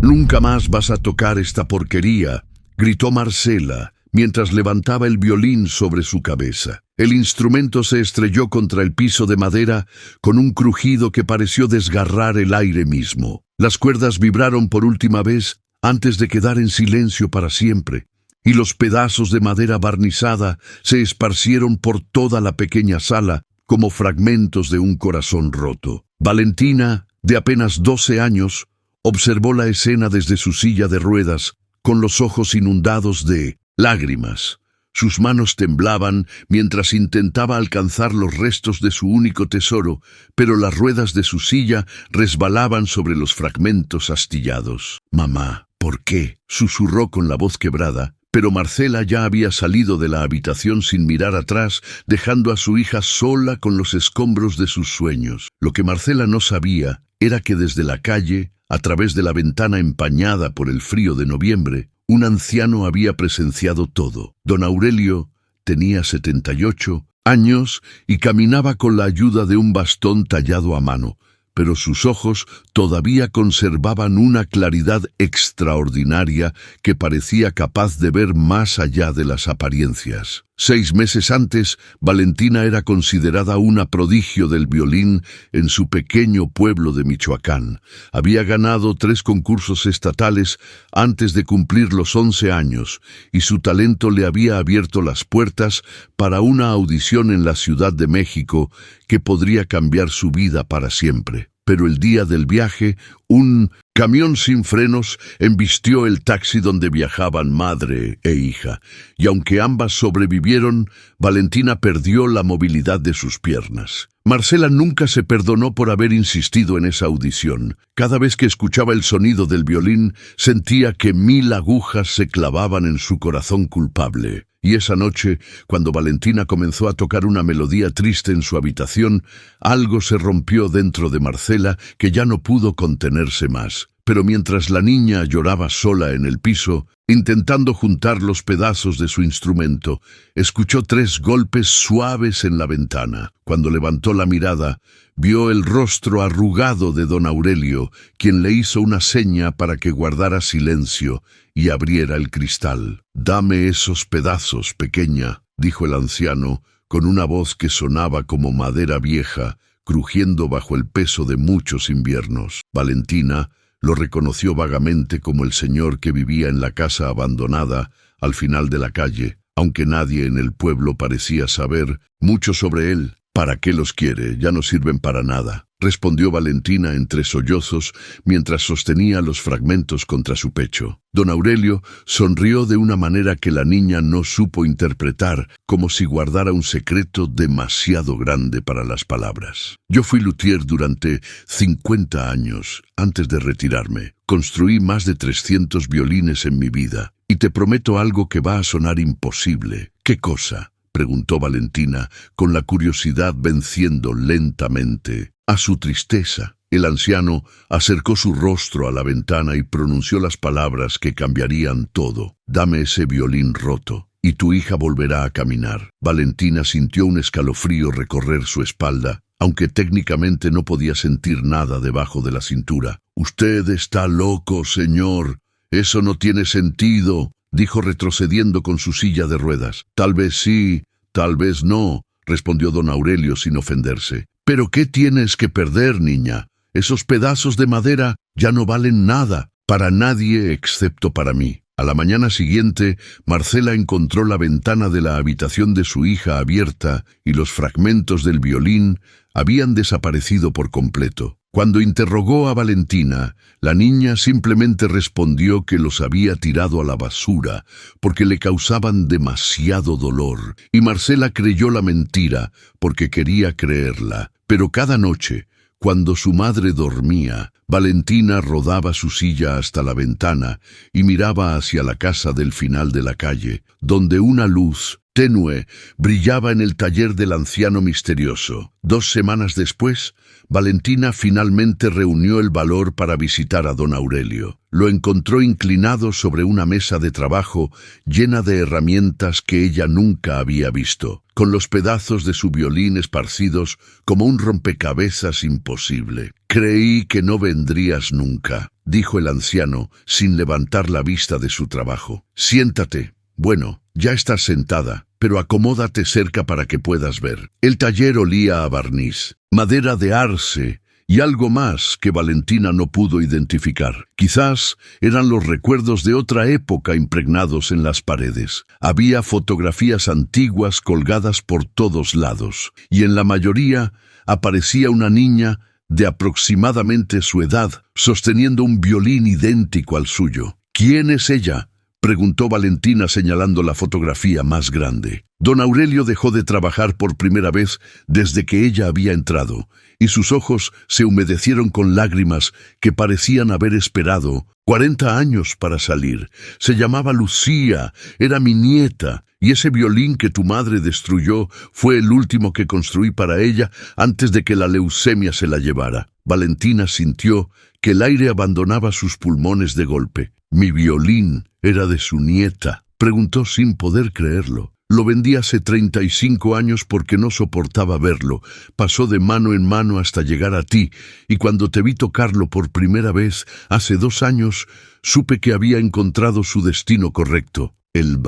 «Nunca más vas a tocar esta porquería», gritó Marcela, mientras levantaba el violín sobre su cabeza. El instrumento se estrelló contra el piso de madera con un crujido que pareció desgarrar el aire mismo. Las cuerdas vibraron por última vez antes de quedar en silencio para siempre, y los pedazos de madera barnizada se esparcieron por toda la pequeña sala como fragmentos de un corazón roto. Valentina, de apenas 12 años, observó la escena desde su silla de ruedas, con los ojos inundados de lágrimas. Sus manos temblaban mientras intentaba alcanzar los restos de su único tesoro, pero las ruedas de su silla resbalaban sobre los fragmentos astillados. «Mamá, ¿por qué?», susurró con la voz quebrada, pero Marcela ya había salido de la habitación sin mirar atrás, dejando a su hija sola con los escombros de sus sueños. Lo que Marcela no sabía era que desde la calle, a través de la ventana empañada por el frío de noviembre, un anciano había presenciado todo. Don Aurelio tenía 78 años y caminaba con la ayuda de un bastón tallado a mano, pero sus ojos todavía conservaban una claridad extraordinaria que parecía capaz de ver más allá de las apariencias. 6 meses antes, Valentina era considerada una prodigio del violín en su pequeño pueblo de Michoacán. Había ganado 3 concursos estatales antes de cumplir los 11 años, y su talento le había abierto las puertas para una audición en la Ciudad de México que podría cambiar su vida para siempre. Pero el día del viaje, un camión sin frenos embistió el taxi donde viajaban madre e hija, y aunque ambas sobrevivieron, Valentina perdió la movilidad de sus piernas. Marcela nunca se perdonó por haber insistido en esa audición. Cada vez que escuchaba el sonido del violín, sentía que 1000 agujas se clavaban en su corazón culpable. Y esa noche, cuando Valentina comenzó a tocar una melodía triste en su habitación, algo se rompió dentro de Marcela que ya no pudo contenerse más. Pero mientras la niña lloraba sola en el piso, intentando juntar los pedazos de su instrumento, escuchó 3 golpes suaves en la ventana. Cuando levantó la mirada, vio el rostro arrugado de don Aurelio, quien le hizo una seña para que guardara silencio y abriera el cristal. «Dame esos pedazos, pequeña», dijo el anciano, con una voz que sonaba como madera vieja, crujiendo bajo el peso de muchos inviernos. Valentina lo reconoció vagamente como el señor que vivía en la casa abandonada al final de la calle, aunque nadie en el pueblo parecía saber mucho sobre él. «¿Para qué los quiere? Ya no sirven para nada», respondió Valentina entre sollozos mientras sostenía los fragmentos contra su pecho. Don Aurelio sonrió de una manera que la niña no supo interpretar, como si guardara un secreto demasiado grande para las palabras. «Yo fui luthier durante 50 años antes de retirarme. Construí más de 300 violines en mi vida, y te prometo algo que va a sonar imposible». «¿Qué cosa?», preguntó Valentina, con la curiosidad venciendo lentamente a su tristeza. El anciano acercó su rostro a la ventana y pronunció las palabras que cambiarían todo. «Dame ese violín roto, y tu hija volverá a caminar». Valentina sintió un escalofrío recorrer su espalda, aunque técnicamente no podía sentir nada debajo de la cintura. «Usted está loco, señor. Eso no tiene sentido», dijo retrocediendo con su silla de ruedas. «Tal vez sí, tal vez no», respondió don Aurelio sin ofenderse. «¿Pero qué tienes que perder, niña? Esos pedazos de madera ya no valen nada, para nadie excepto para mí». A la mañana siguiente, Marcela encontró la ventana de la habitación de su hija abierta y los fragmentos del violín habían desaparecido por completo. Cuando interrogó a Valentina, la niña simplemente respondió que los había tirado a la basura porque le causaban demasiado dolor, y Marcela creyó la mentira porque quería creerla. Pero cada noche, cuando su madre dormía, Valentina rodaba su silla hasta la ventana y miraba hacia la casa del final de la calle, donde una luz tenue brillaba en el taller del anciano misterioso. 2 semanas después, Valentina finalmente reunió el valor para visitar a don Aurelio. Lo encontró inclinado sobre una mesa de trabajo llena de herramientas que ella nunca había visto, con los pedazos de su violín esparcidos como un rompecabezas imposible. «Creí que no vendrías nunca», dijo el anciano, sin levantar la vista de su trabajo. Siéntate. Bueno, ya estás sentada, pero acomódate cerca para que puedas ver. El taller olía a barniz, madera de arce y algo más que Valentina no pudo identificar. Quizás eran los recuerdos de otra época impregnados en las paredes. Había fotografías antiguas colgadas por todos lados, y en la mayoría aparecía una niña de aproximadamente su edad, sosteniendo un violín idéntico al suyo. ¿Quién es ella?, preguntó Valentina señalando la fotografía más grande. Don Aurelio dejó de trabajar por primera vez desde que ella había entrado, y sus ojos se humedecieron con lágrimas que parecían haber esperado 40 años para salir. Se llamaba Lucía, era mi nieta, y ese violín que tu madre destruyó fue el último que construí para ella antes de que la leucemia se la llevara. Valentina sintió que el aire abandonaba sus pulmones de golpe. ¿Mi violín era de su nieta?, preguntó sin poder creerlo. Lo vendí hace 35 años porque no soportaba verlo. Pasó de mano en mano hasta llegar a ti, y cuando te vi tocarlo por primera vez, hace 2 años, supe que había encontrado su destino correcto. El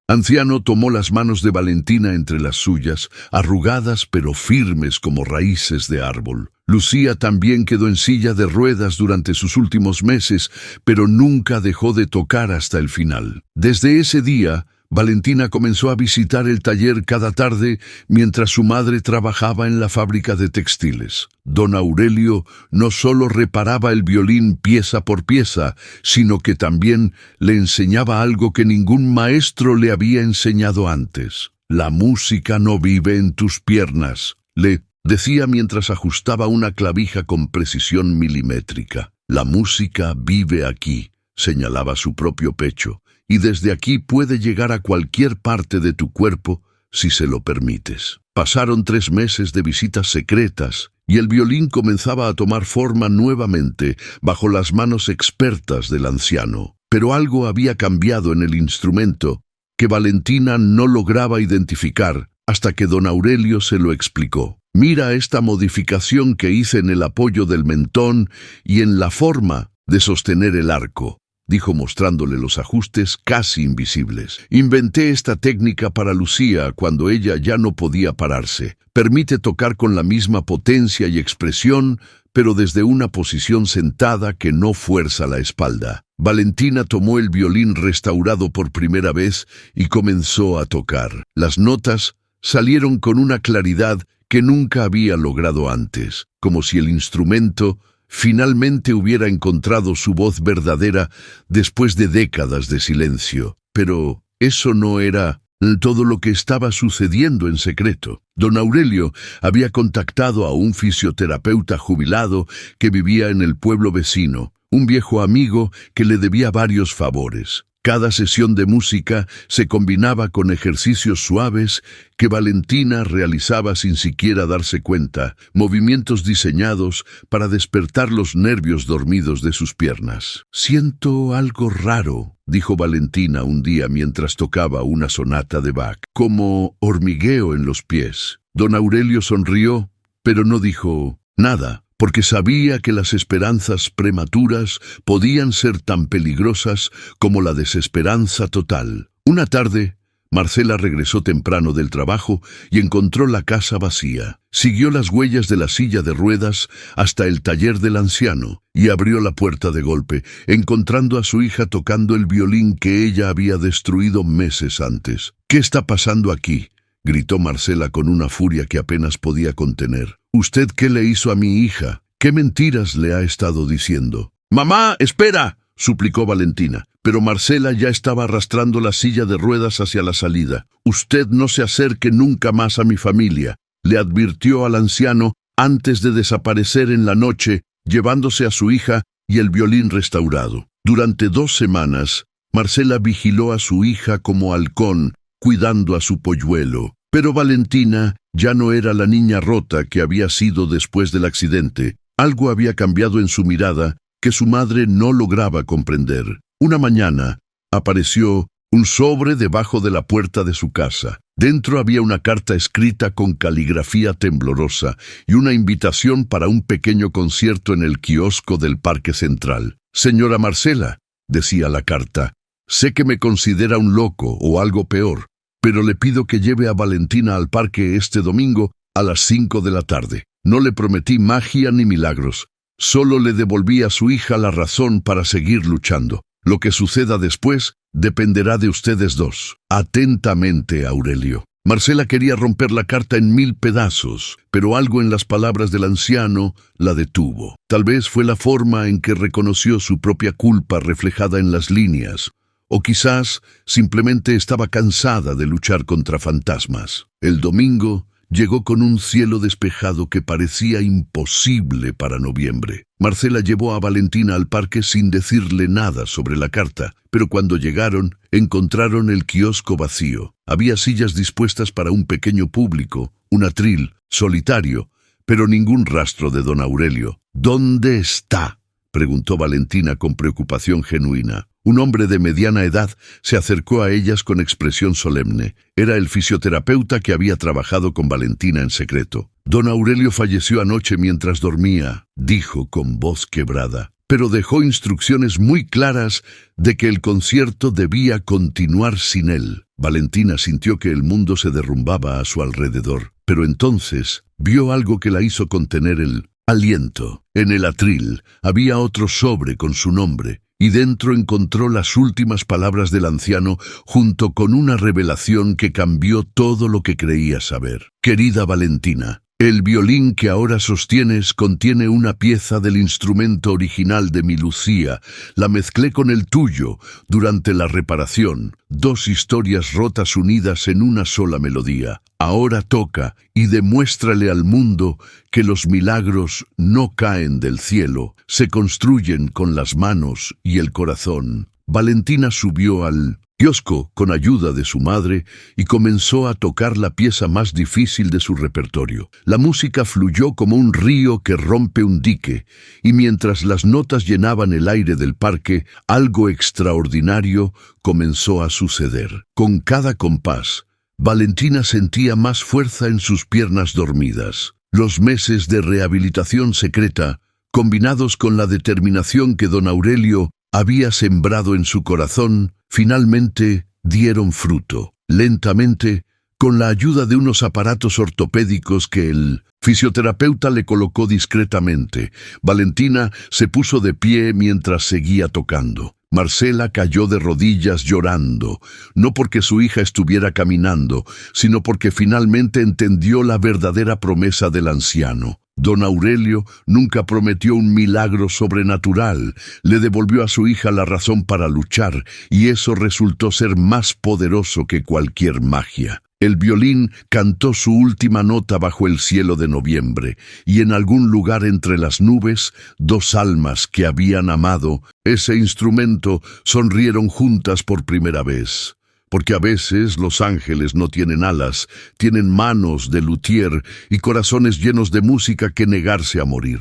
anciano tomó las manos de Valentina entre las suyas, arrugadas pero firmes como raíces de árbol. Lucía también quedó en silla de ruedas durante sus últimos meses, pero nunca dejó de tocar hasta el final. Desde ese día, Valentina comenzó a visitar el taller cada tarde mientras su madre trabajaba en la fábrica de textiles. Don Aurelio no solo reparaba el violín pieza por pieza, sino que también le enseñaba algo que ningún maestro le había enseñado antes. La música no vive en tus piernas, le decía mientras ajustaba una clavija con precisión milimétrica. La música vive aquí, señalaba su propio pecho, y desde aquí puede llegar a cualquier parte de tu cuerpo si se lo permites. Pasaron 3 meses de visitas secretas, y el violín comenzaba a tomar forma nuevamente bajo las manos expertas del anciano. Pero algo había cambiado en el instrumento que Valentina no lograba identificar hasta que don Aurelio se lo explicó. Mira esta modificación que hice en el apoyo del mentón y en la forma de sostener el arco, dijo mostrándole los ajustes casi invisibles. Inventé esta técnica para Lucía cuando ella ya no podía pararse. Permite tocar con la misma potencia y expresión, pero desde una posición sentada que no fuerza la espalda. Valentina tomó el violín restaurado por primera vez y comenzó a tocar. Las notas salieron con una claridad que nunca había logrado antes, como si el instrumento finalmente hubiera encontrado su voz verdadera después de décadas de silencio. Pero eso no era todo lo que estaba sucediendo en secreto. Don Aurelio había contactado a un fisioterapeuta jubilado que vivía en el pueblo vecino, un viejo amigo que le debía varios favores. Cada sesión de música se combinaba con ejercicios suaves que Valentina realizaba sin siquiera darse cuenta, movimientos diseñados para despertar los nervios dormidos de sus piernas. Siento algo raro, dijo Valentina un día mientras tocaba una sonata de Bach, como hormigueo en los pies. Don Aurelio sonrió, pero no dijo nada, porque sabía que las esperanzas prematuras podían ser tan peligrosas como la desesperanza total. Una tarde, Marcela regresó temprano del trabajo y encontró la casa vacía. Siguió las huellas de la silla de ruedas hasta el taller del anciano y abrió la puerta de golpe, encontrando a su hija tocando el violín que ella había destruido meses antes. ¿Qué está pasando aquí?, gritó Marcela con una furia que apenas podía contener. ¿Usted qué le hizo a mi hija? ¿Qué mentiras le ha estado diciendo? ¡Mamá, espera!, suplicó Valentina. Pero Marcela ya estaba arrastrando la silla de ruedas hacia la salida. Usted no se acerque nunca más a mi familia, le advirtió al anciano antes de desaparecer en la noche, llevándose a su hija y el violín restaurado. Durante 2 semanas, Marcela vigiló a su hija como halcón, cuidando a su polluelo. Pero Valentina ya no era la niña rota que había sido después del accidente. Algo había cambiado en su mirada que su madre no lograba comprender. Una mañana apareció un sobre debajo de la puerta de su casa. Dentro había una carta escrita con caligrafía temblorosa y una invitación para un pequeño concierto en el kiosco del Parque Central. Señora Marcela, decía la carta, sé que me considera un loco o algo peor, pero le pido que lleve a Valentina al parque este domingo a las 5 de la tarde. No le prometí magia ni milagros, solo le devolví a su hija la razón para seguir luchando. Lo que suceda después dependerá de ustedes dos. Atentamente, Aurelio. Marcela quería romper la carta en 1000 pedazos, pero algo en las palabras del anciano la detuvo. Tal vez fue la forma en que reconoció su propia culpa reflejada en las líneas, o quizás simplemente estaba cansada de luchar contra fantasmas. El domingo llegó con un cielo despejado que parecía imposible para noviembre. Marcela llevó a Valentina al parque sin decirle nada sobre la carta, pero cuando llegaron, encontraron el kiosco vacío. Había sillas dispuestas para un pequeño público, un atril, solitario, pero ningún rastro de don Aurelio. ¿Dónde está?, preguntó Valentina con preocupación genuina. Un hombre de mediana edad se acercó a ellas con expresión solemne. Era el fisioterapeuta que había trabajado con Valentina en secreto. Don Aurelio falleció anoche mientras dormía, dijo con voz quebrada, pero dejó instrucciones muy claras de que el concierto debía continuar sin él. Valentina sintió que el mundo se derrumbaba a su alrededor, pero entonces vio algo que la hizo contener el aliento. En el atril había otro sobre con su nombre, y dentro encontró las últimas palabras del anciano junto con una revelación que cambió todo lo que creía saber. Querida Valentina, el violín que ahora sostienes contiene una pieza del instrumento original de mi Lucía. La mezclé con el tuyo durante la reparación. 2 historias rotas unidas en una sola melodía. Ahora toca y demuéstrale al mundo que los milagros no caen del cielo, se construyen con las manos y el corazón. Valentina subió al kiosco con ayuda de su madre y comenzó a tocar la pieza más difícil de su repertorio. La música fluyó como un río que rompe un dique, y mientras las notas llenaban el aire del parque, algo extraordinario comenzó a suceder. Con cada compás, Valentina sentía más fuerza en sus piernas dormidas. Los meses de rehabilitación secreta, combinados con la determinación que don Aurelio había sembrado en su corazón, finalmente dieron fruto. Lentamente, con la ayuda de unos aparatos ortopédicos que el fisioterapeuta le colocó discretamente, Valentina se puso de pie mientras seguía tocando. Marcela cayó de rodillas llorando, no porque su hija estuviera caminando, sino porque finalmente entendió la verdadera promesa del anciano. Don Aurelio nunca prometió un milagro sobrenatural, le devolvió a su hija la razón para luchar, y eso resultó ser más poderoso que cualquier magia. El violín cantó su última nota bajo el cielo de noviembre, y en algún lugar entre las nubes, 2 almas que habían amado ese instrumento sonrieron juntas por primera vez. Porque a veces los ángeles no tienen alas, tienen manos de luthier y corazones llenos de música que negarse a morir.